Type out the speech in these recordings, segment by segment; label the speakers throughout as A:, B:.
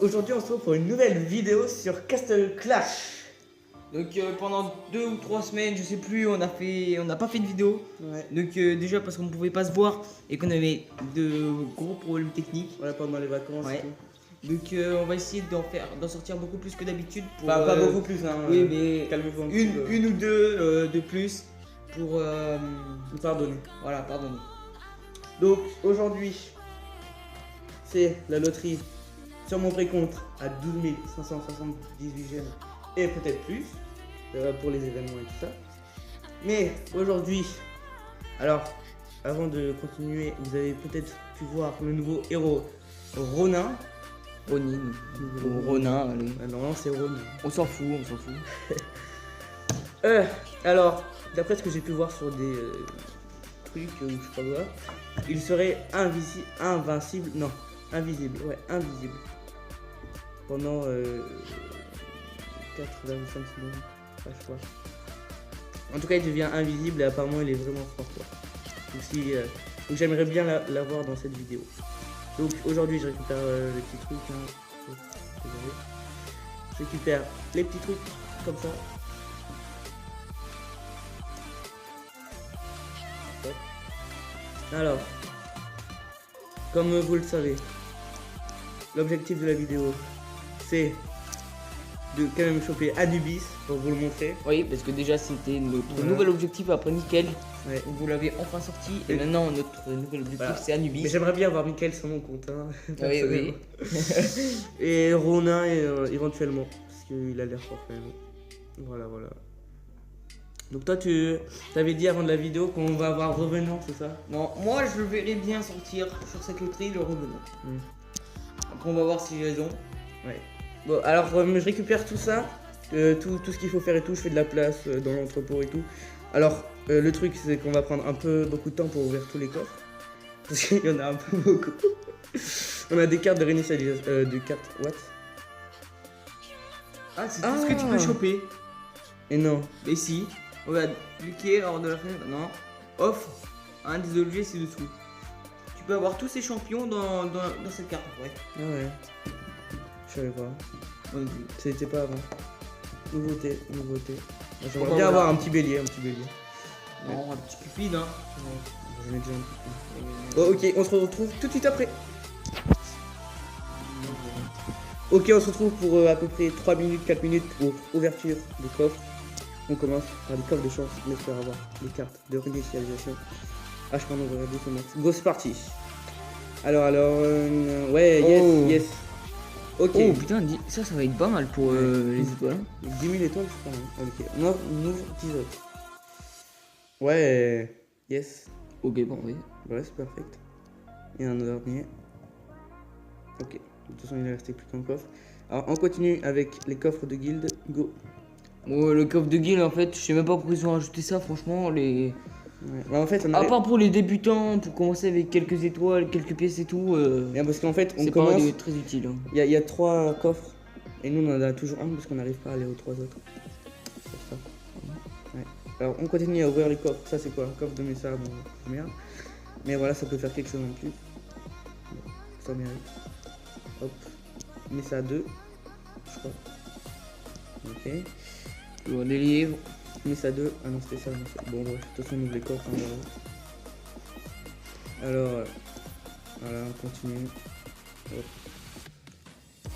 A: aujourd'hui on se retrouve pour une nouvelle vidéo sur Castle Clash.
B: Donc pendant 2 ou 3 semaines, je sais plus, on n'a pas fait de vidéo.
A: Ouais.
B: Donc déjà parce qu'on ne pouvait pas se voir et qu'on avait de gros problèmes techniques.
A: Voilà, pendant les vacances
B: Ouais.
A: et tout.
B: Donc on va essayer d'en sortir beaucoup plus que d'habitude. Pour,
A: Enfin, pas beaucoup plus, hein.
B: Oui, mais
A: calmez-vous un petit peu.
B: une ou deux de plus pour
A: Vous pardonnez.
B: voilà, pardonnez.
A: Donc aujourd'hui, c'est la loterie sur mon précompte à 12 578 gemmes et peut-être plus pour les événements et tout ça. Mais aujourd'hui, alors avant de continuer, vous avez peut-être pu voir le nouveau héros Ronin.
B: Ronin ou Ronin, allez.
A: Ah non, c'est Ronin.
B: On s'en fout, on s'en fout.
A: Alors, d'après ce que j'ai pu voir sur des trucs ou je sais pas quoi, il serait invisible, pendant 4,5 secondes, je sais pas. En tout cas, il devient invisible et apparemment il est vraiment fort quoi. Donc, donc j'aimerais bien l'avoir dans cette vidéo. Donc aujourd'hui, je récupère les petits trucs. Hein. Je récupère les petits trucs comme ça. Alors, comme vous le savez, l'objectif de la vidéo, c'est de quand même choper Anubis pour vous le montrer.
B: Oui, parce que déjà c'était notre
A: Voilà.
B: nouvel objectif après Nickel.
A: Ouais.
B: Vous l'avez enfin sorti et
A: Et-
B: maintenant notre nouvel objectif
A: Voilà.
B: c'est Anubis.
A: Mais j'aimerais bien avoir Mickaël sur mon compte. Hein,
B: Oui, oui.
A: Et Ronin éventuellement, parce qu'il a l'air fort quand même. Voilà. Donc toi, tu t'avais dit avant de la vidéo qu'on va avoir Revenant, c'est ça?
B: Non, moi je le verrais bien sortir sur cette loterie le Revenant. Après on va voir si j'ai raison.
A: Ouais. Bon, alors je récupère tout ça, tout ce qu'il faut faire et tout. Je fais de la place dans l'entrepôt et tout. Alors, le truc, c'est qu'on va prendre beaucoup de temps pour ouvrir tous les coffres. Parce qu'il y en a un peu beaucoup. On a des cartes de réinitialisation, des cartes what?
B: Ah, c'est tout ce que tu peux choper.
A: Et non.
B: Mais si, regarde, cliquer hors de la fenêtre, non. Offre un des objets ci-dessous. Tu peux avoir tous ces champions dans cette carte après.
A: Ah ouais. Je savais pas.
B: Moi non plus.
A: C'était pas avant. Nouveauté. Moi, j'aimerais
B: Bon,
A: bien
B: bah,
A: avoir
B: voilà.
A: un petit bélier.
B: Non, un petit cupide, hein.
A: J'en ai déjà un petit peu. Bon, ok, on se retrouve tout de suite après. Ok, on se retrouve pour à peu près 3 minutes, 4 minutes pour ouverture des coffres. On commence par les coffres de chance, on espère avoir les cartes de réinitialisation. Ah, je peux en ouvrir deux, c'est max. Go, c'est parti. Alors, ouais,
B: Oh.
A: yes. Ok.
B: Oh putain, ça va être pas mal pour les étoiles.
A: 10 000 étoiles, je crois. Hein. Ok, on ouvre 10 autres. Ouais, yes.
B: Ok, parfait.
A: Ouais, c'est perfect. Et un dernier. Ok, de toute façon, il ne restait plus qu'un coffre. Alors, on continue avec les coffres de guilde. Go.
B: Bon, le coffre de guild, en fait, je sais même pas pourquoi ils ont rajouté ça, franchement.
A: Ouais. Bah, en fait, on
B: À
A: arrive...
B: part pour les débutants, pour commencer avec quelques étoiles, quelques pièces et tout,
A: Bien, parce qu'en fait, on
B: c'est
A: commence.
B: pas très utile. Hein.
A: Il y a 3 coffres. Et nous, on en a toujours un parce qu'on n'arrive pas à aller aux 3 autres. C'est pour ça. Ouais. Alors, on continue à ouvrir les coffres. Ça, c'est quoi? Un coffre de Messa, bon, merde. Mais voilà, ça peut faire quelque chose en plus. Bon, ça mérite. Hop. Messa 2. Je crois. Ok.
B: Toujours des livres.
A: Messa 2. Ah non, c'était ça. Non, bon, bref. De toute façon, on ouvre les coffres. Hein, voilà. Alors, voilà, on continue. Hop.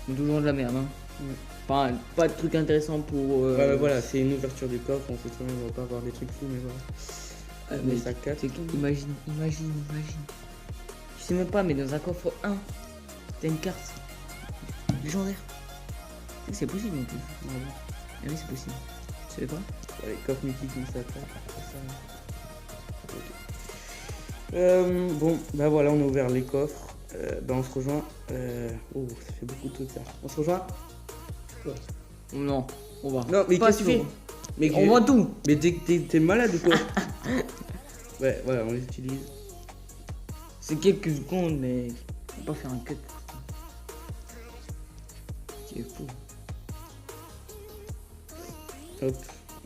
B: C'est toujours de la merde. Hein.
A: Ouais.
B: Enfin, pas de trucs intéressants pour.
A: Ouais, voilà, c'est une ouverture du coffre. On sait très bien qu'on va pas avoir des trucs fous, mais voilà.
B: Mais
A: Messa 4.
B: imagine. Je sais même pas, mais dans un coffre 1, t'as une carte légendaire. C'est possible en plus.
A: Ah bon.
B: Ah oui, c'est possible. Tu savais pas?
A: Les coffres mythiques comme ça, bon, bah voilà, on a ouvert les coffres. Bah on se rejoint. Oh, ça fait beaucoup de trucs ça. On se rejoint.
B: Non, on va.
A: Non, mais
B: Pas
A: qu'est-ce que tu
B: sûr.
A: fais? Mais
B: On voit tout.
A: Mais t'es malade ou quoi? Ouais, voilà, on les utilise.
B: C'est quelques secondes, mais faut pas faire un cut. C'est fou.
A: Hop,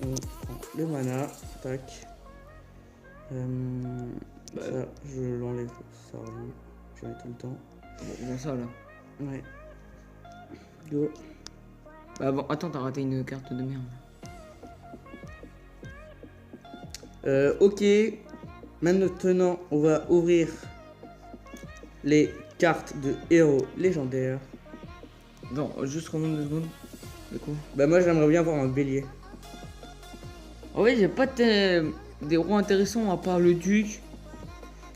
A: on prend le mana. Tac. Ça, je l'enlève. Ça, j'en ai tout le temps.
B: Bon, ça là.
A: Ouais. Go.
B: Bah bon, attends, t'as raté une carte de merde.
A: Ok. Maintenant, on va ouvrir les cartes de héros légendaires.
B: Non, juste remonte 2 secondes. De quoi?
A: Bah moi j'aimerais bien voir un bélier.
B: En vrai, j'ai pas des rois intéressants à part le duc.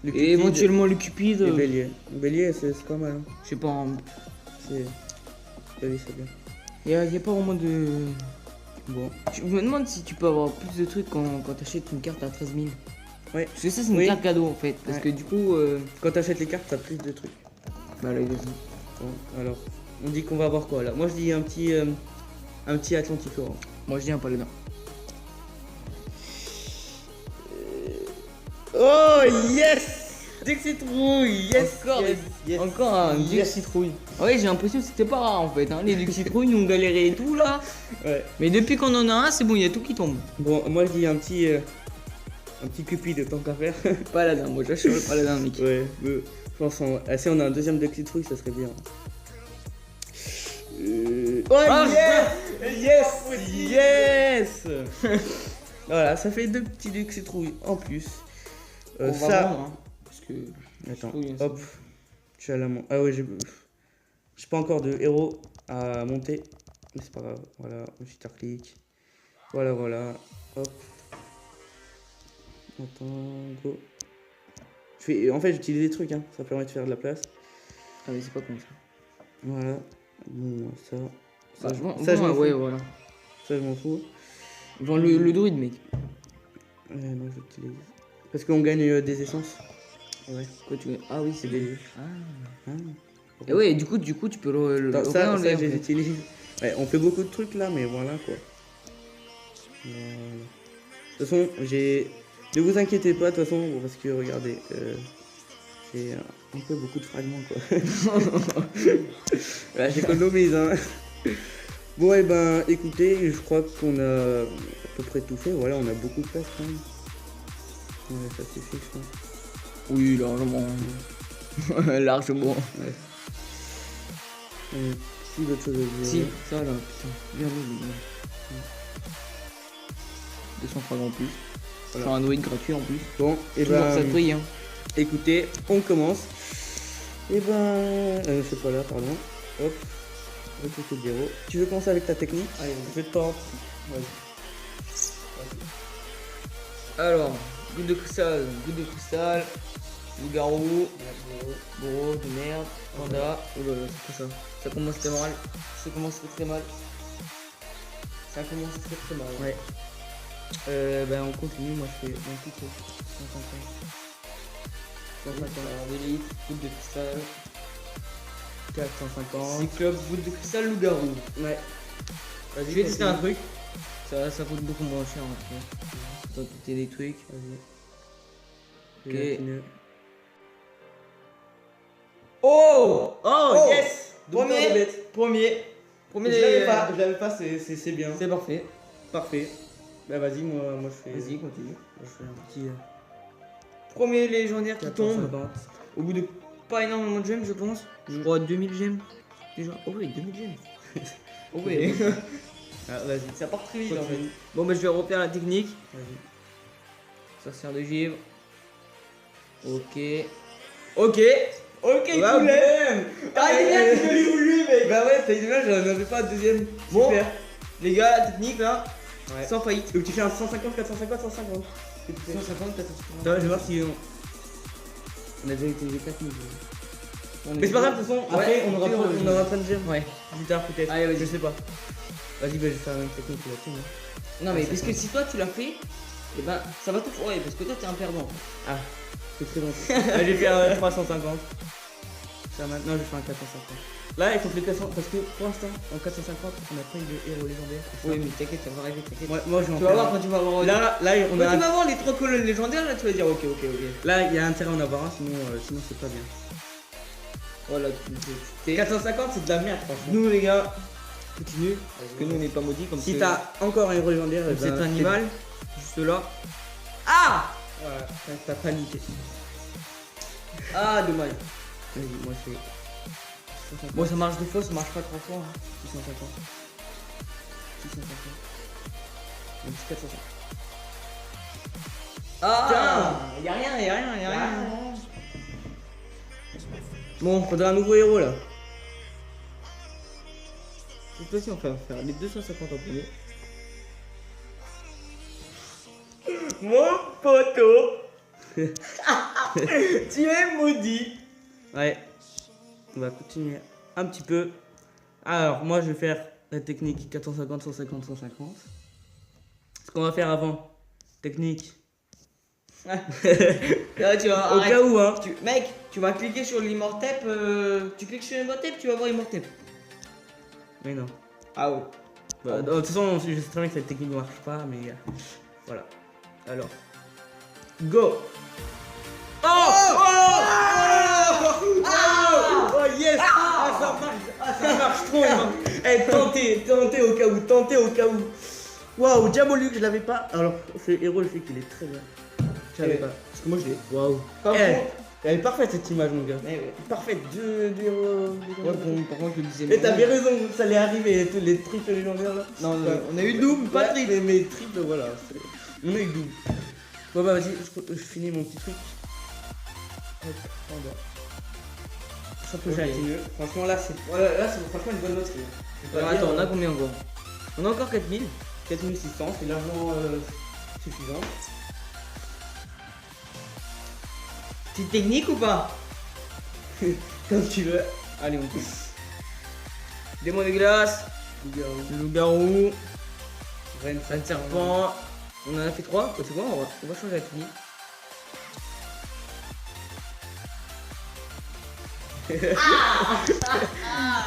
A: Le
B: Et
A: Cupide
B: éventuellement le cupide.
A: et bélier. Le bélier c'est pas mal. Hein.
B: Je sais pas, hein.
A: C'est... Oui, c'est bien.
B: y a pas vraiment de...
A: Bon.
B: Je me demande si tu peux avoir plus de trucs quand t'achètes une carte à 13 000.
A: Ouais.
B: Parce que ça c'est une
A: Oui.
B: carte cadeau en fait. Parce
A: Ouais.
B: que du coup...
A: Quand t'achètes les cartes, t'as plus de trucs.
B: Bah là, il est...
A: Bon, alors, on dit qu'on va voir quoi là. Moi je dis un petit Atlantico.
B: Moi je dis un paladin.
A: Oh yes! Dès citrouille, yes!
B: Encore,
A: yes.
B: Encore un duc
A: Yes.
B: citrouille. Ouais, j'ai l'impression que c'était pas rare en fait. Hein. Les ducs citrouilles nous ont galéré et tout là.
A: Ouais.
B: Mais depuis qu'on en a un, c'est bon, il y a tout qui tombe.
A: Bon, moi je dis un petit Cupide tant qu'à faire.
B: Paladin, moi j'achète le paladin, mec.
A: Ouais, je pense si on a un deuxième de citrouille, ça serait bien. Oh
B: Ah,
A: yes! Voilà, ça fait 2 petits ducs citrouilles en plus.
B: On va
A: Ça.
B: vendre, hein, parce que...
A: Attends,
B: citrouille,
A: hop. Tu as la main. Ah ouais, j'ai pas encore de héros à monter. Mais c'est pas grave. Voilà, petit clic. Voilà, voilà. Hop. Attends, go. En fait, j'utilise des trucs, hein. Ça permet de faire de la place.
B: Ah mais c'est pas con ça.
A: Voilà. Bon, ça. Ça,
B: Bah,
A: je m'en fous.
B: ouais, voilà.
A: Ça, je m'en fous.
B: Vends le druide, mec.
A: Non, j'utilise. Parce qu'on gagne des essences. Ouais.
B: Quoi, tu... Ah oui, c'est des... Ah.
A: Ah.
B: Et ouais, du coup, tu peux le
A: Attends, ça,
B: réenlever,
A: je
B: en
A: les
B: fait.
A: utilise. Ouais, on fait beaucoup de trucs là, mais voilà quoi. Voilà. De toute façon, ne vous inquiétez pas, de toute façon, parce que regardez, j'ai un peu beaucoup de fragments quoi. Voilà, j'économise hein. Bon, et ben, écoutez, je crois qu'on a à peu près tout fait. Voilà, on a beaucoup de place quand même. Ouais, ça suffit, je pense.
B: Oui, largement. Largement.
A: Ouais. Si d'autres choses à dire.
B: Si, ça là, putain. Bien joué. 200 fragments en plus.
A: Voilà.
B: Faire un druide gratuit en plus.
A: Bon, et
B: Toujours
A: ben,
B: ça brille, hein.
A: écoutez, on commence. Et ben, c'est pas là, pardon. Hop, recruter de héros. Tu veux commencer avec ta technique?
B: Allez,
A: Je te tente.
B: alors, goutte de cristal, loup-garou, bourreau de merde, panda. Oh là là, c'est quoi ça? Ça commence très mal. Ça commence très mal. Ça commence très mal.
A: Ouais.
B: Ben on continue, moi je fais un petit truc. 150. Alors, d'élite, goutte de cristal,
A: 450.
B: cyclope, goutte de cristal, loup-garou.
A: Ouais.
B: Je vais tester un truc. Ça coûte beaucoup moins cher en fait. Faut tenter des trucs.
A: Vas-y.
B: Ok.
A: Continue.
B: Oh,
A: Oh, yes!
B: Premier.
A: Double bête.
B: Premier
A: Je l'avais pas, c'est bien.
B: C'est parfait.
A: Parfait. Bah vas-y, moi je fais.
B: Vas-y, continue.
A: Moi, je fais un petit
B: Premier légendaire qui tombe
A: 450.
B: au bout de pas énormément de gemmes, je pense. Je crois 2000 gemmes. Déjà. Oh oui, 2000 gemmes. Oh oui.
A: Ah, vas-y.
B: Ça part très vite en fait.
A: Continue.
B: Bon, bah je vais refaire la technique.
A: Vas-y.
B: Sorcière de givre. Ok. Ok. Ok,
A: Bah,
B: cool.
A: même.
B: Ah, les gars, tu l'as voulu, mec.
A: Bah ouais, t'as une image, j'en avais pas de deuxième.
B: Bon.
A: Super.
B: Les gars, la technique là,
A: Ouais.
B: sans faillite.
A: Donc tu fais un 150, 450, 150.
B: 150, 450.
A: Attends, je vais voir si on a déjà utilisé 4000. Mais c'est pas grave, de toute façon,
B: Ouais,
A: après on aura
B: on
A: plein de gemmes.
B: Ouais.
A: Plus tard peut-être.
B: Allez, vas-y.
A: Je sais pas. Vas-y, bah, je vais faire la même technique que la tienne. hein.
B: Non, mais
A: Ouais,
B: parce
A: ça
B: que si toi tu l'as fait, et ben ça va tout foirer parce que toi t'es un perdant.
A: Ah, c'est très gentil. Là, je vais faire 350. Ça, maintenant, je vais faire un 450. Là, il faut que les 400. Parce que pour l'instant, en 450, on a pas eu de héros légendaire.
B: Oui, mais t'inquiète, ça va arriver, t'inquiète.
A: Moi, je vais en
B: Tu vas
A: faire
B: voir
A: un.
B: quand tu vas avoir.
A: Là, on
B: Quand tu
A: a.
B: vas voir les 3 colonnes légendaires, là tu vas dire ok, ok, ok.
A: Là, il y a intérêt à en avoir un, sinon c'est pas bien.
B: Voilà,
A: 450, c'est de la merde, franchement.
B: nous les gars, continue. Parce que nous on n'est pas maudits comme
A: Si
B: ce-
A: t'as encore un héros légendaire,
B: comme
A: eh
B: cet
A: ben,
B: animal, juste là. Ah.
A: Voilà, t'as paniqué.
B: Ah, dommage.
A: Vas-y, moi je fais
B: Bon, ça marche 2 fois, ça marche pas 3 fois. Hein. 650. 650. Un petit 450. Ah, y'a rien.
A: Bon, faudra un nouveau héros là.
B: Cette fois-ci, on va faire les 250 en premier. Mon poteau. Tu es maudit.
A: Ouais. On va continuer un petit peu. Alors, moi je vais faire la technique 450, 150, 150. Ce qu'on va faire avant. Technique.
B: Là, tu vas,
A: Au
B: arrête.
A: cas où, hein.
B: Mec, tu vas cliquer sur l'Immortep. Tu cliques sur l'Immortep, tu vas voir Immortep.
A: Mais non.
B: Ah ouais.
A: Bah, de toute façon, je sais très bien que cette technique ne marche pas, mais voilà. Alors. Go! Oh yes! Ça marche trop! Eh, tentez au cas où. Waouh, Diabolique, je l'avais pas. Alors, ce héros, le fait qu'il est très bien. Je l'avais pas. Parce que moi, je l'ai. Waouh. Elle est parfaite cette image, mon gars. Parfaite, deux héros.
B: Ouais, bon, par contre, je le disais.
A: Et t'avais raison, ça allait arriver, tous les triples légendaires là.
B: Non, on a eu double, pas triple.
A: Mais triple, voilà. On a eu double. Bon, bah, vas-y, je finis mon petit truc. Hop, en bas. Ça peut
B: Okay.
A: mieux. Franchement, là, c'est franchement une bonne loterie.
B: Attends, on a combien encore? On a encore 4000.
A: 4600, c'est largement suffisant.
B: Petite technique ou pas?
A: Comme tu veux.
B: Allez, on pousse. Démon de glace. Loup-garou. Reine serpent. On en a fait 3. C'est bon, on va changer la technique.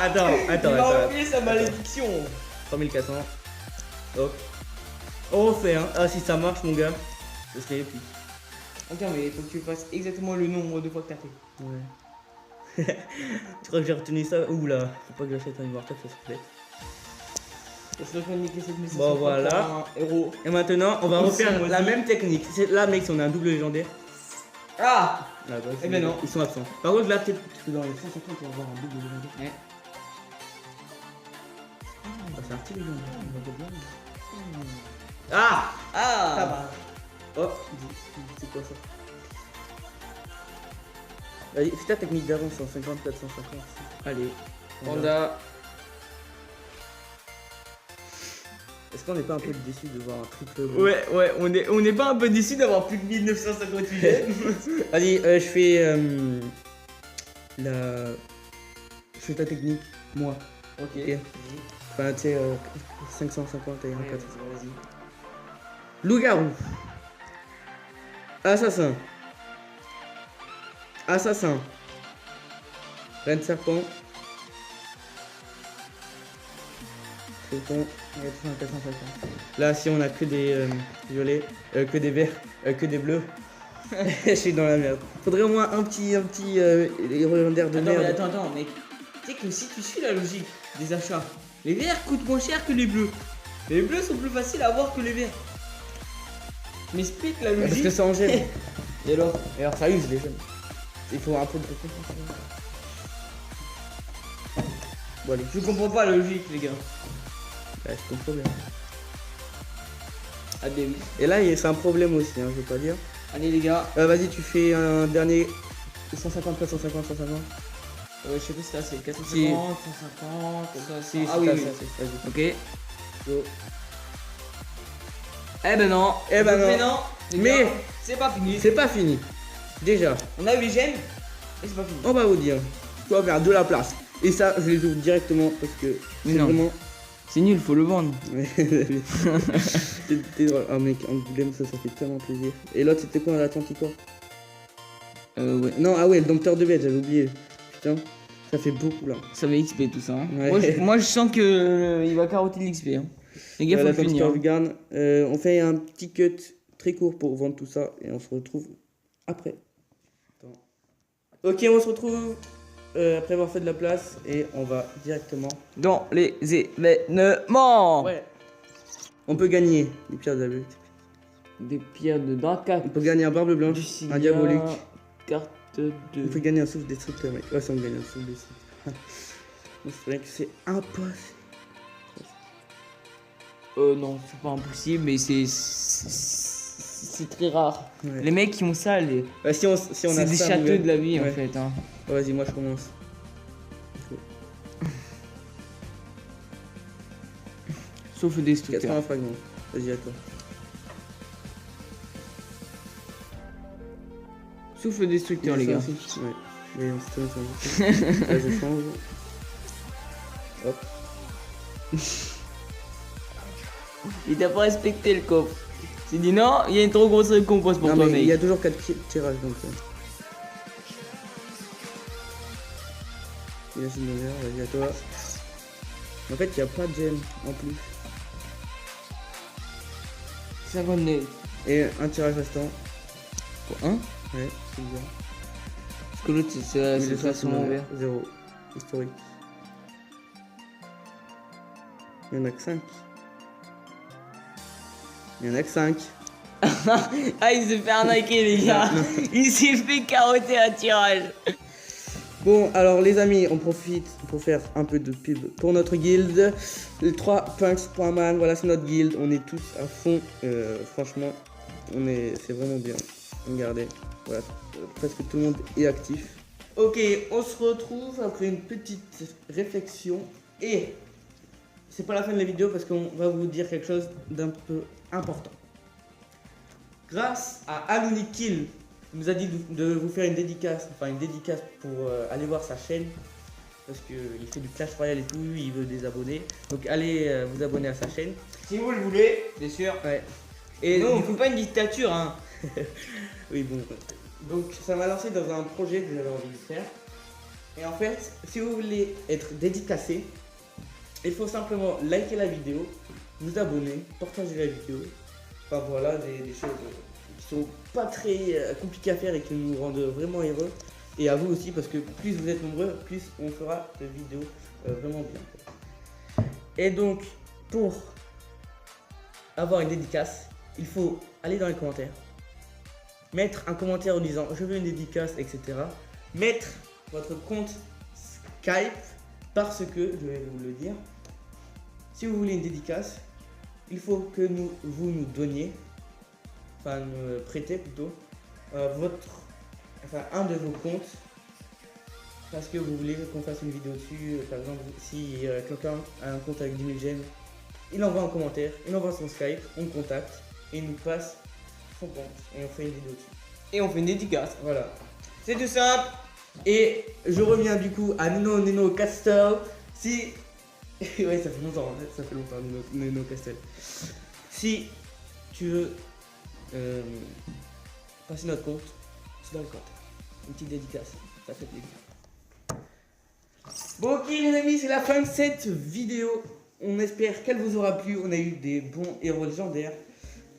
A: Attends.
B: Il va oublier sa malédiction.
A: 3400. Hop. On refait, hein. Ah, si ça marche, mon gars, ce serait épique.
B: Attends, mais il faut que tu fasses exactement le nombre de fois que t'as fait.
A: Ouais. Tu crois que j'ai retenu ça? Ouh là, faut pas que j'achète un Immortep, ça se fait. Bon, voilà.
B: Héros.
A: Et maintenant, on va refaire la même technique. Là, mec, si on a un double légendaire.
B: Ah!
A: Là, bah,
B: Eh ben non.
A: Ils sont absents. Par contre, là, peut-être que dans les 150, on va avoir un double légendaire.
B: Ouais.
A: Bah, c'est un petit légendaire, on va bien.
B: Ah!
A: Ça
B: Ah!
A: va. Oh, c'est quoi ça? Vas-y, fais ta technique d'avant, 150, 450. Allez.
B: Panda.
A: Est-ce qu'on n'est pas un peu déçu de voir un triple?
B: Ouais, on est pas un peu déçu d'avoir plus de 1958 gemmes.
A: Vas-y, je fais la. Je fais ta technique, moi.
B: Ok.
A: Enfin, tu sais, 550 et 400.
B: Vas-y.
A: Loup-garou. Assassin. Reine serpent. Faucon. 450. Là, si on a que des violets, que des verts, que des bleus, je suis dans la merde. Faudrait au moins un petit légendaire de merde.
B: Attends, mec. Tu sais que si tu suis la logique des achats, les verts coûtent moins cher que les bleus. Les bleus sont plus faciles à avoir que les verts. Mais explique la
A: Parce
B: logique.
A: que ça en gêne.
B: Et alors?
A: Et alors ça use les jeunes. Il faut un peu de récompense. Bon allez,
B: Je comprends pas la logique, les gars.
A: bah, c'est ton problème.
B: Ah, ben oui.
A: Et là, c'est un problème aussi, hein, je veux pas dire.
B: Allez, les gars.
A: Vas-y, tu fais un dernier 150, 450, 150.
B: Je sais pas si c'est assez. 450,
A: Si.
B: 150, 450.
A: Si,
B: Ah oui,
A: t'as
B: oui.
A: ça, vas-y.
B: Ok.
A: Go.
B: Eh ben non.
A: Eh ben non.
B: Mais non. Les
A: Mais-
B: gars, c'est pas fini.
A: C'est pas fini. Déjà,
B: On a 8 gemmes. Et c'est pas fini.
A: on va vous dire. Tu vas faire de la place. Et ça, je les ouvre directement parce que
B: Mais
A: c'est
B: non.
A: vraiment.
B: C'est nul, faut le vendre.
A: T'es drôle. Ah mec, Angoulême, ça fait tellement plaisir. Et l'autre, c'était quoi, l'Atlanticor?
B: Ouais.
A: Non, ah ouais, le dompteur de bêtes, j'avais oublié. Putain, ça fait beaucoup là.
B: Ça va XP tout ça. Hein.
A: Ouais.
B: Moi, je sens que il va carotter de l'XP. Hein. Les gars, faut le finir.
A: L'Atlanticor Garn. On fait un petit cut très court pour vendre tout ça et on se retrouve après. Attends. Ok, on se retrouve après avoir fait de la place et on va directement.
B: Dans les événements.
A: Ouais. On peut gagner des pierres d'abeille.
B: Des pierres de Draka.
A: On peut gagner un barbe blanche,
B: Du
A: un
B: Silla,
A: diabolique.
B: Carte de.
A: On peut gagner un souffle destructeur, mec. Ouais, ça on gagne un souffle destructeur. Moi, c'est vrai que c'est impossible.
B: Non, c'est pas impossible, mais c'est très rare.
A: Ouais.
B: Les mecs qui ont ça, les...
A: Bah, si on
B: c'est
A: a
B: des
A: ça,
B: châteaux
A: Google.
B: de la vie en
A: Ouais.
B: fait. Hein.
A: Vas-y, moi je commence.
B: Sauf le destructeur.
A: 80 fragments. Vas-y, à toi.
B: Sauf le destructeur, les
A: Ça
B: gars.
A: aussi. Ouais. Mais c'est ça. Là, je change. Hop.
B: Il t'a pas respecté le coffre. Tu dit non, il y a une trop grosse récompense pour
A: Non,
B: toi,
A: mais
B: mec.
A: il y a toujours 4 tirages donc. Il y a une vert, vas-y à toi. En fait, il n'y a pas de gemme en plus.
B: 59.
A: Et un tirage restant.
B: Pour 1
A: Ouais, c'est bien.
B: Parce que l'autre, c'est façon vert.
A: 0. Historique. Il y en a que 5. Il y en a que 5.
B: Ah, il s'est fait arnaquer, les gars. Il s'est fait carotter un tirage.
A: Bon, alors les amis, on profite pour faire un peu de pub pour notre guilde. Les 3 punks.man, voilà, c'est notre guilde. On est tous à fond. Franchement, c'est vraiment bien. Regardez, voilà, presque tout le monde est actif. Ok, on se retrouve après une petite réflexion. Et c'est pas la fin de la vidéo parce qu'on va vous dire quelque chose d'un peu important. Grâce à Alunikill, il nous a dit de vous faire une dédicace pour aller voir sa chaîne. Parce qu'il fait du Clash Royale et tout, il veut des abonnés. Donc allez vous abonner à sa chaîne.
B: Si vous le voulez, bien sûr.
A: Ouais.
B: Et
A: Et
B: non,
A: du
B: on fait pas une dictature, hein.
A: oui, bon. Donc ça m'a lancé dans un projet que j'avais envie de faire. Et en fait, si vous voulez être dédicacé, il faut simplement liker la vidéo, vous abonner, partager la vidéo. Enfin voilà, des choses qui sont pas très compliquées à faire et qui nous rendent vraiment heureux. Et à vous aussi, parce que plus vous êtes nombreux, plus on fera de vidéos vraiment bien. Et donc, pour avoir une dédicace, il faut aller dans les commentaires, mettre un commentaire en disant je veux une dédicace, etc. Mettre votre compte Skype, parce que, je vais vous le dire, si vous voulez une dédicace, il faut que vous nous donniez, enfin nous prêtez plutôt, un de vos comptes, parce que vous voulez qu'on fasse une vidéo dessus. Par exemple, si quelqu'un a un compte avec 10 000 gemmes, il envoie un commentaire, il envoie son Skype, on le contacte et il nous passe son compte et on fait une vidéo dessus.
B: Et on fait une dédicace.
A: Voilà.
B: C'est tout simple.
A: Et je reviens du coup à Nino Castle. Si... ouais, ça fait longtemps, en fait, ça fait longtemps, Nino Castle. Si tu veux passer notre compte, c'est dans le compte. Une petite dédicace, ça fait plaisir. Bon ok les amis, c'est la fin de cette vidéo. On espère qu'elle vous aura plu. On a eu des bons héros légendaires.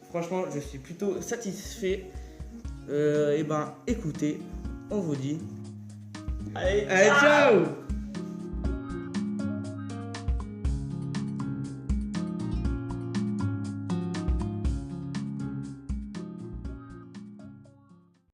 A: Franchement, je suis plutôt satisfait. Et ben écoutez, on vous dit...
B: Allez,
A: Allez, ciao.